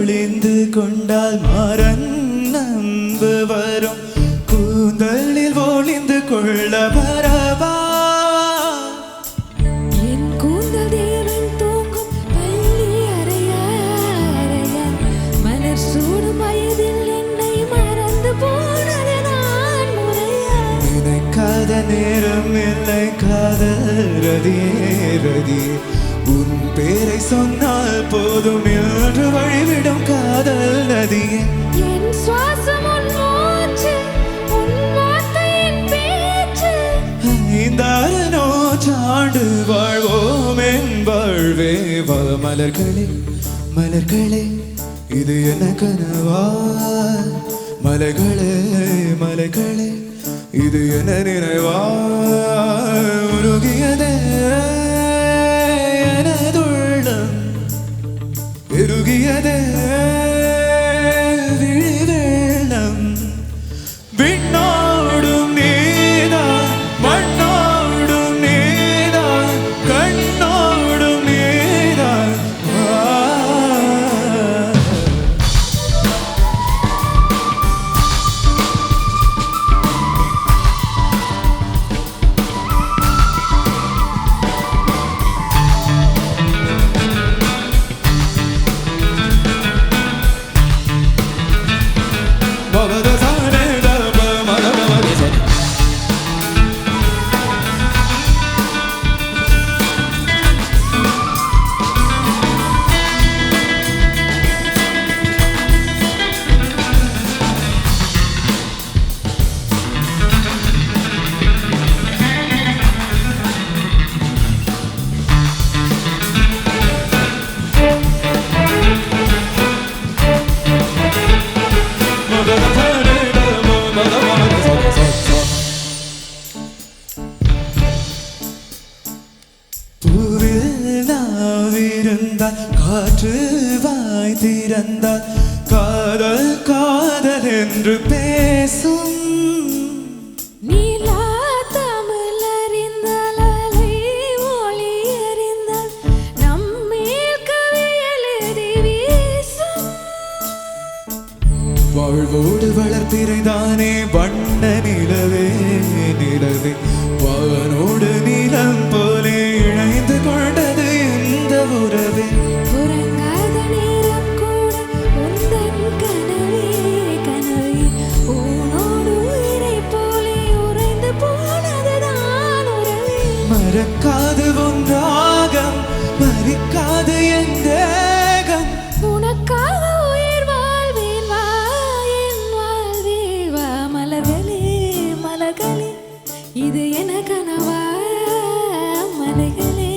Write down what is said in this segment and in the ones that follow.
ஒளிந்து கொண்டால் மாறன் நம்பு வரும் கூந்தலில் ஒளிந்து கொள்ள வரவா என் கூந்தல் தேவன் தூங்கும் பள்ளி அறையா மலர் சூடும் வயதில் என்னை மறந்து போனது நான் முறையா நினைக்காத நேரம் இல்லை காதல் ரதியே உன் பேரை சொன்னால் போதும் என்று வழிவிடும் காதல் நதியே என் சுவாசம் உன் மூச்சு உன் வார்த்தையின் பேச்சு ஐந்தாரனோ சாண்டு வாழ்வோம் என் வாழ்வே வா மலர்களே மலர்களே இது என்ன கனவா மலைகளே மலைகளே இது என்ன நினைவா உருகியதே எனதுள்ளம் பெருகியதே விழிவெள்ளம் விண்ணோடும் நீதான் மண்ணோடும் நீதான் கண்ணோடும் நீதான் காற்று வாய் திறந்தால் காதல் காதல் என்று பேசும் நீலா தமிழ் அறிந்தால் அலை ஒளி அறிந்தால் நம்மேல் கவி எழுதி வீசும் வாழ்வோடு வளர்ப்பிறைதானே வண்ண நிலவே நிலவே வானோடு நிலம் போலே இணைந்து கொண்டது இந்த உறவே உறங்காத நேரம் கூட உந்தன் கனவே கனவே உன்னோடு உயிரை போலே உறைந்து போனதுதான் உறவே மறக்காது ஒன்றாகம் மறிக்காது என் தேகம் உனக்காக உயிர் வாழ்வேன் வா என் வாழ்வே வா மலர்களே மலர்களே இது என கனவா மலைகளே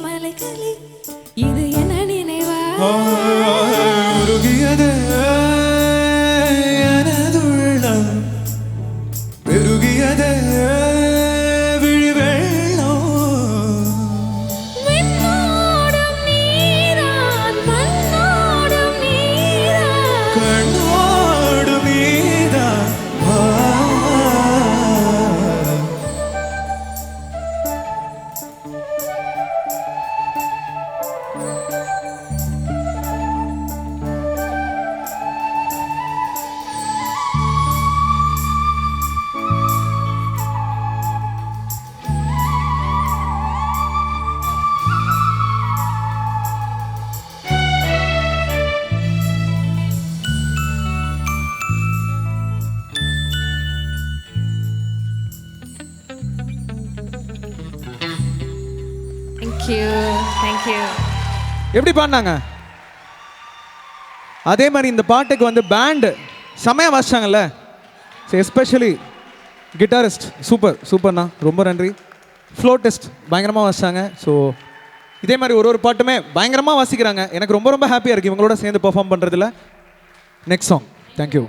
மலைகளே இது என நினைவா உருகியது எனதுள்ளம் பெருகியது விழிவெள்ளம் விண்ணோடும் நீதான் மண்ணோடும் நீதான் கண்ணோடு நீதான் Thank you. எப்படி பாடினாங்க? அதே மாதிரி இந்த பாட்டுக்கு வந்து பேண்டு செமையாக வாசிச்சாங்கல்ல. எஸ்பெஷலி கிட்டாரிஸ்ட் சூப்பர்ண்ணா, ரொம்ப நன்றி. ஃப்ளோட்டிஸ்ட் பயங்கரமாக வாசிச்சாங்க. ஸோ இதே மாதிரி ஒரு பாட்டுமே பயங்கரமாக வாசிக்கிறாங்க. எனக்கு ரொம்ப ஹாப்பியாக இருக்குது இவங்களோட சேர்ந்து பெர்ஃபார்ம் பண்ணுறதுல. Next song. தேங்க்யூ.